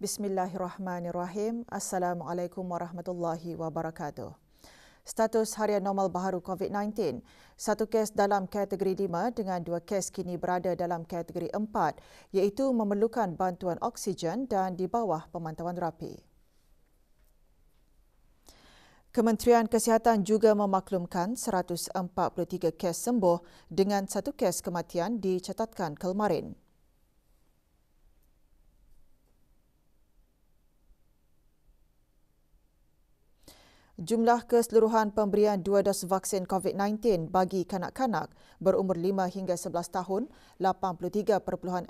Bismillahirrahmanirrahim. Assalamualaikum warahmatullahi wabarakatuh. Status harian normal baharu COVID-19. Satu kes dalam kategori 5 dengan 2 kes kini berada dalam kategori 4 iaitu memerlukan bantuan oksigen dan di bawah pemantauan rapi. Kementerian Kesihatan juga memaklumkan 143 kes sembuh dengan 1 kes kematian dicatatkan kemarin. Jumlah keseluruhan pemberian 2 dos vaksin COVID-19 bagi kanak-kanak berumur 5 hingga 11 tahun, 83.6%.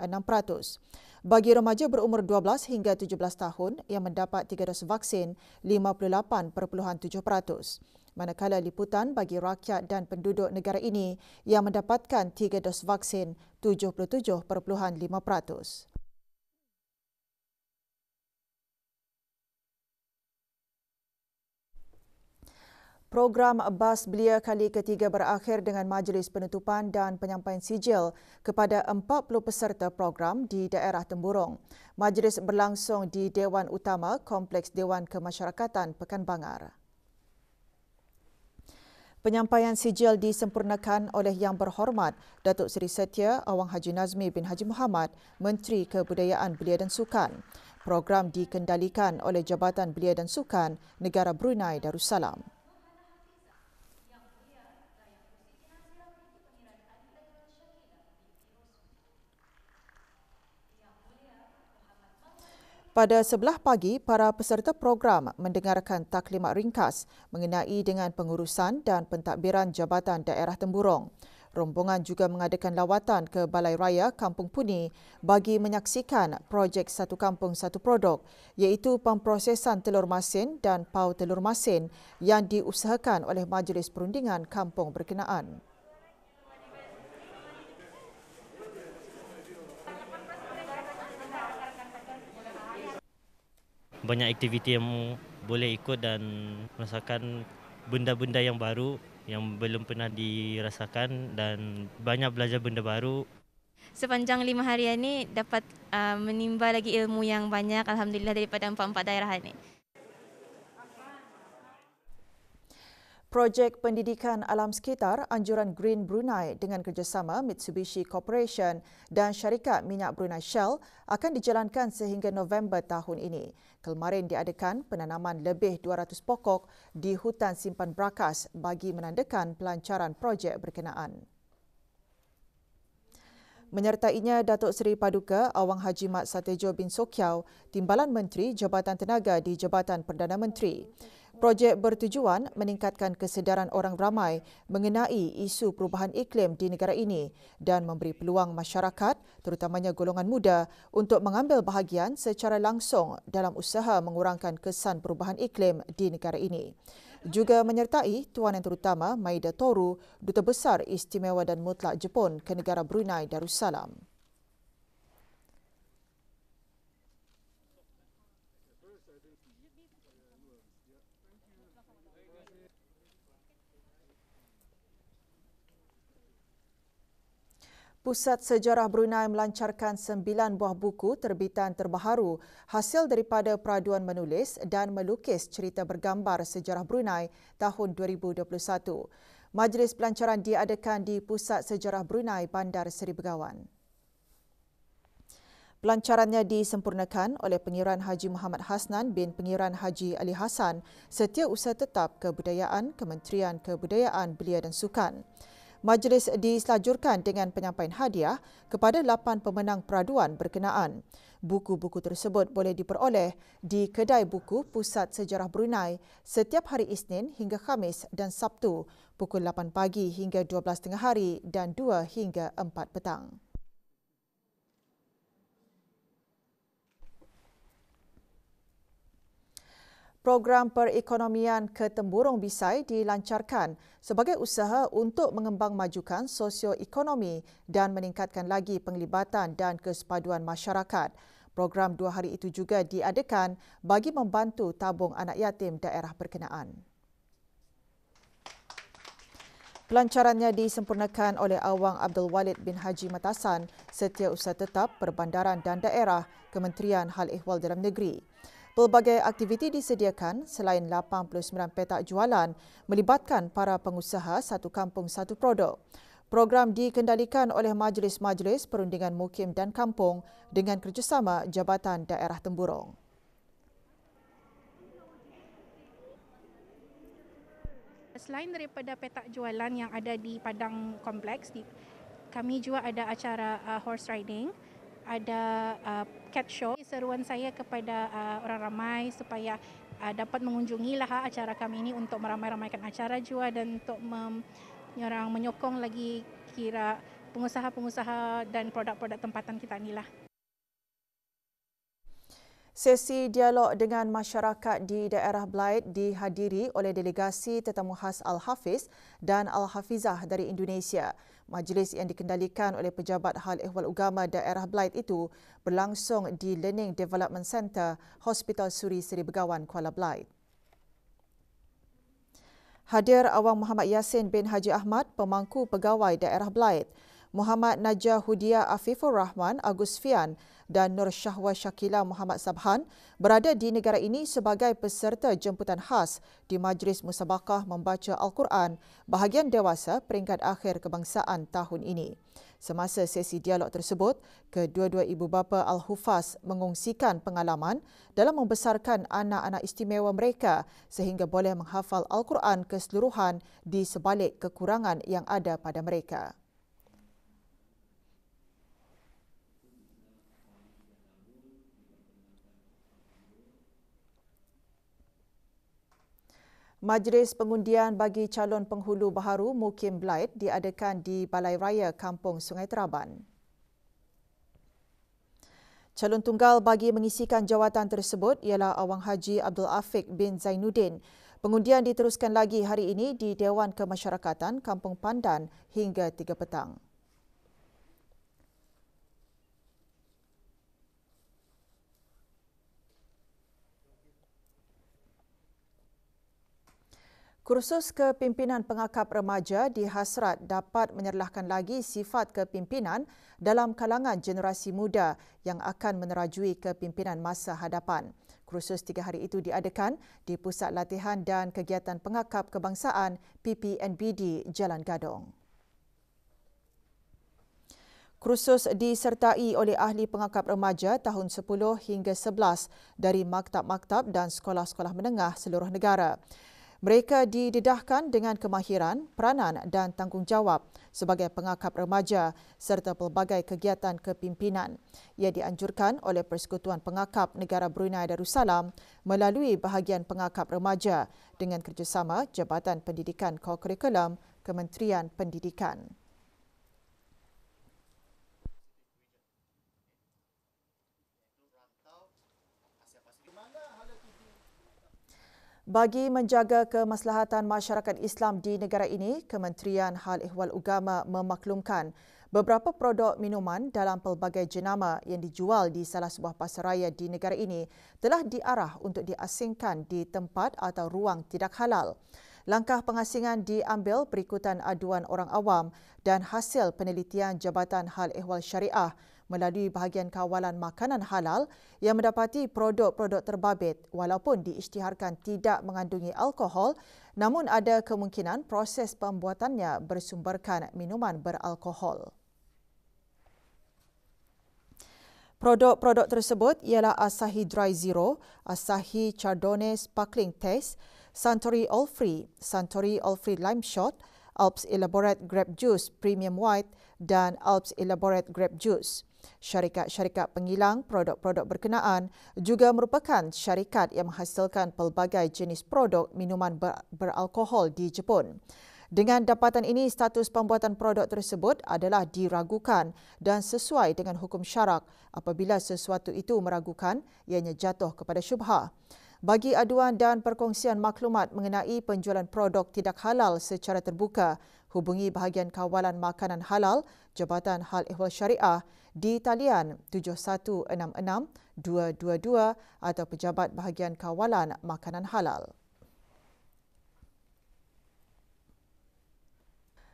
Bagi remaja berumur 12 hingga 17 tahun yang mendapat 3 dos vaksin, 58.7%. Manakala liputan bagi rakyat dan penduduk negara ini yang mendapatkan 3 dos vaksin, 77.5%. Program Bas Belia kali ketiga berakhir dengan majlis penutupan dan penyampaian sijil kepada 40 peserta program di daerah Temburong. Majlis berlangsung di Dewan Utama Kompleks Dewan Kemasyarakatan Pekan Bangar. Penyampaian sijil disempurnakan oleh Yang Berhormat Datuk Seri Setia Awang Haji Nazmi bin Haji Muhammad, Menteri Kebudayaan Belia dan Sukan. Program dikendalikan oleh Jabatan Belia dan Sukan Negara Brunei Darussalam. Pada sebelah pagi, para peserta program mendengarkan taklimat ringkas mengenai dengan pengurusan dan pentadbiran Jabatan Daerah Temburong. Rombongan juga mengadakan lawatan ke Balai Raya Kampung Puni bagi menyaksikan projek Satu Kampung Satu Produk iaitu pemprosesan telur masin dan pau telur masin yang diusahakan oleh Majlis Perundingan Kampung berkenaan. Banyak aktiviti yang boleh ikut dan merasakan benda-benda yang baru yang belum pernah dirasakan dan banyak belajar benda baru. Sepanjang 5 hari ini dapat menimba lagi ilmu yang banyak, alhamdulillah, daripada 4 daerah ini. Projek Pendidikan Alam Sekitar Anjuran Green Brunei dengan kerjasama Mitsubishi Corporation dan syarikat minyak Brunei Shell akan dijalankan sehingga November tahun ini. Kemarin diadakan penanaman lebih 200 pokok di hutan simpan Brakas bagi menandakan pelancaran projek berkenaan. Menyertainya Datuk Seri Paduka Awang Haji Mat Satejo bin Sokiau, Timbalan Menteri Jabatan Tenaga di Jabatan Perdana Menteri. Projek bertujuan meningkatkan kesedaran orang ramai mengenai isu perubahan iklim di negara ini dan memberi peluang masyarakat, terutamanya golongan muda, untuk mengambil bahagian secara langsung dalam usaha mengurangkan kesan perubahan iklim di negara ini. Juga menyertai Tuan Yang Terutama Maida Toru, Duta Besar Istimewa dan Mutlak Jepun ke negara Brunei Darussalam. Pusat Sejarah Brunei melancarkan 9 buah buku terbitan terbaharu hasil daripada peraduan menulis dan melukis cerita bergambar sejarah Brunei tahun 2021. Majlis pelancaran diadakan di Pusat Sejarah Brunei Bandar Seri Begawan. Pelancarannya disempurnakan oleh Pengiran Haji Muhammad Hasnan bin Pengiran Haji Ali Hassan, Setiausaha Tetap Kebudayaan, Kementerian Kebudayaan Belia dan Sukan. Majlis diselajurkan dengan penyampaian hadiah kepada 8 pemenang peraduan berkenaan. Buku-buku tersebut boleh diperoleh di kedai buku Pusat Sejarah Brunei setiap hari Isnin hingga Khamis dan Sabtu pukul 8 pagi hingga 12 tengah hari dan 2 hingga 4 petang. Program perekonomian ke Temburong Bisai dilancarkan sebagai usaha untuk mengembang majukan sosioekonomi dan meningkatkan lagi penglibatan dan kesepaduan masyarakat. Program 2 hari itu juga diadakan bagi membantu tabung anak yatim daerah berkenaan. Pelancarannya disempurnakan oleh Awang Abdul Walid bin Haji Matasan, Setiausaha Tetap Perbandaran dan Daerah, Kementerian Hal Ehwal Dalam Negeri. Pelbagai aktiviti disediakan selain 89 petak jualan melibatkan para pengusaha satu kampung satu produk. Program dikendalikan oleh Majlis-Majlis Perundingan Mukim dan Kampung dengan kerjasama Jabatan Daerah Temburong. Selain daripada petak jualan yang ada di Padang Kompleks, kami juga ada acara horse riding, ada cat show. Seruan saya kepada orang ramai supaya dapat mengunjungilah acara kami ini untuk meramai-ramaikan acara juga dan untuk menyokong lagi kira pengusaha-pengusaha dan produk-produk tempatan kita inilah. Sesi dialog dengan masyarakat di daerah Blaid dihadiri oleh delegasi tetamu khas Al-Hafiz dan Al-Hafizah dari Indonesia. Majlis yang dikendalikan oleh Pejabat Hal Ehwal Ugama daerah Blaid itu berlangsung di Learning Development Centre, Hospital Suri Seri Begawan, Kuala Blaid. Hadir Awang Muhammad Yassin bin Haji Ahmad, pemangku pegawai daerah Blaid, Muhammad Najah Hudia Afifur Rahman Agus Fian dan Nur Syahwa Syakila Muhammad Sabhan berada di negara ini sebagai peserta jemputan khas di Majlis Musabaqah Membaca Al-Quran bahagian dewasa peringkat akhir kebangsaan tahun ini. Semasa sesi dialog tersebut, kedua-dua ibu bapa Al-Hufaz mengongsikan pengalaman dalam membesarkan anak-anak istimewa mereka sehingga boleh menghafal Al-Quran keseluruhan di sebalik kekurangan yang ada pada mereka. Majlis pengundian bagi calon penghulu baharu Mukim Blaid diadakan di Balai Raya Kampung Sungai Teraban. Calon tunggal bagi mengisikan jawatan tersebut ialah Awang Haji Abdul Afiq bin Zainuddin. Pengundian diteruskan lagi hari ini di Dewan Kemasyarakatan Kampung Pandan hingga 3 petang. Kursus kepimpinan pengakap remaja dihasrat dapat menyerlahkan lagi sifat kepimpinan dalam kalangan generasi muda yang akan menerajui kepimpinan masa hadapan. Kursus 3 hari itu diadakan di Pusat Latihan dan Kegiatan Pengakap Kebangsaan PPNBD Jalan Gadong. Kursus disertai oleh ahli pengakap remaja tahun 10 hingga 11 dari maktab-maktab dan sekolah-sekolah menengah seluruh negara. Mereka didedahkan dengan kemahiran, peranan dan tanggungjawab sebagai pengakap remaja serta pelbagai kegiatan kepimpinan. Ia dianjurkan oleh Persekutuan Pengakap Negara Brunei Darussalam melalui bahagian pengakap remaja dengan kerjasama Jabatan Pendidikan Co-Kurikulum Kementerian Pendidikan. Bagi menjaga kemaslahatan masyarakat Islam di negara ini, Kementerian Hal Ehwal Ugama memaklumkan beberapa produk minuman dalam pelbagai jenama yang dijual di salah sebuah pasaraya di negara ini telah diarah untuk diasingkan di tempat atau ruang tidak halal. Langkah pengasingan diambil berikutan aduan orang awam dan hasil penelitian Jabatan Hal Ehwal Syariah melalui bahagian kawalan makanan halal yang mendapati produk-produk terbabit walaupun diisytiharkan tidak mengandungi alkohol, namun ada kemungkinan proses pembuatannya bersumberkan minuman beralkohol. Produk-produk tersebut ialah Asahi Dry Zero, Asahi Chardonnay Sparkling Taste, Suntory All Free, Suntory All Free Lime Shot, Alps Elaborate Grape Juice Premium White dan Alps Elaborate Grape Juice. Syarikat-syarikat pengilang produk-produk berkenaan juga merupakan syarikat yang menghasilkan pelbagai jenis produk minuman beralkohol di Jepun. Dengan dapatan ini, status pembuatan produk tersebut adalah diragukan dan sesuai dengan hukum syarak apabila sesuatu itu meragukan ianya jatuh kepada syubhah. Bagi aduan dan perkongsian maklumat mengenai penjualan produk tidak halal secara terbuka, hubungi bahagian kawalan makanan halal Jabatan Hal Ehwal Syariah di talian 7166-222 atau Pejabat Bahagian Kawalan Makanan Halal.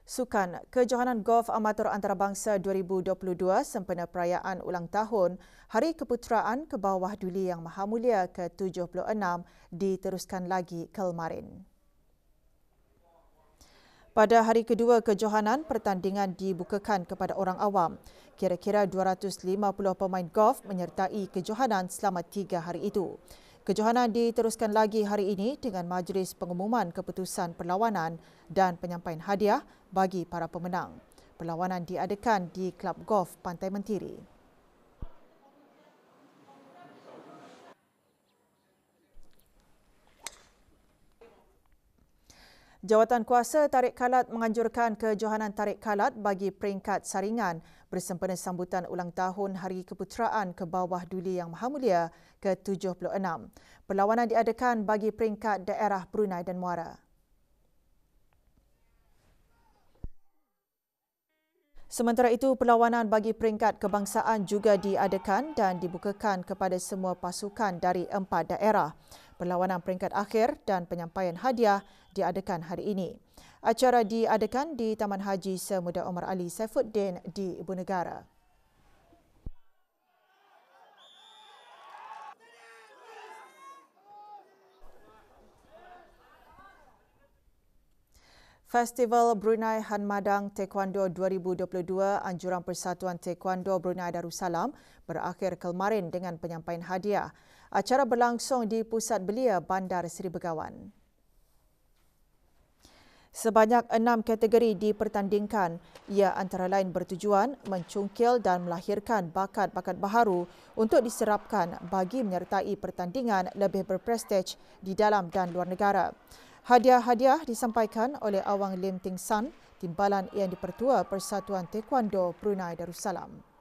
Sukan Kejohanan Golf Amatur Antarabangsa 2022 sempena perayaan ulang tahun Hari Keputeraan ke Bawah Duli Yang Maha Mulia ke-76 diteruskan lagi kemarin. Pada hari kedua kejohanan, pertandingan dibukakan kepada orang awam. Kira-kira 250 pemain golf menyertai kejohanan selama 3 hari itu. Kejohanan diteruskan lagi hari ini dengan majlis pengumuman keputusan perlawanan dan penyampaian hadiah bagi para pemenang. Perlawanan diadakan di Klub Golf Pantai Mentiri. Jawatan Kuasa Tarik Kalat menganjurkan kejohanan tarik kalat bagi peringkat saringan bersempena sambutan ulang tahun Hari Keputeraan ke Bawah Duli Yang Maha Mulia ke-76. Perlawanan diadakan bagi peringkat daerah Brunei dan Muara. Sementara itu, perlawanan bagi peringkat kebangsaan juga diadakan dan dibukakan kepada semua pasukan dari 4 daerah. Perlawanan peringkat akhir dan penyampaian hadiah diadakan hari ini. Acara diadakan di Taman Haji Semuda Omar Ali Saifuddin di Ibu Negara. Festival Brunei Hanmadang Taekwondo 2022 Anjuran Persatuan Taekwondo Brunei Darussalam berakhir kemarin dengan penyampaian hadiah. Acara berlangsung di Pusat Belia Bandar Seri Begawan. Sebanyak 6 kategori dipertandingkan. Ia antara lain bertujuan mencungkil dan melahirkan bakat-bakat baharu untuk diserapkan bagi menyertai pertandingan lebih berprestij di dalam dan luar negara. Hadiah-hadiah disampaikan oleh Awang Lim Ting San, Timbalan Yang di-Pertua Persatuan Taekwondo Brunei Darussalam.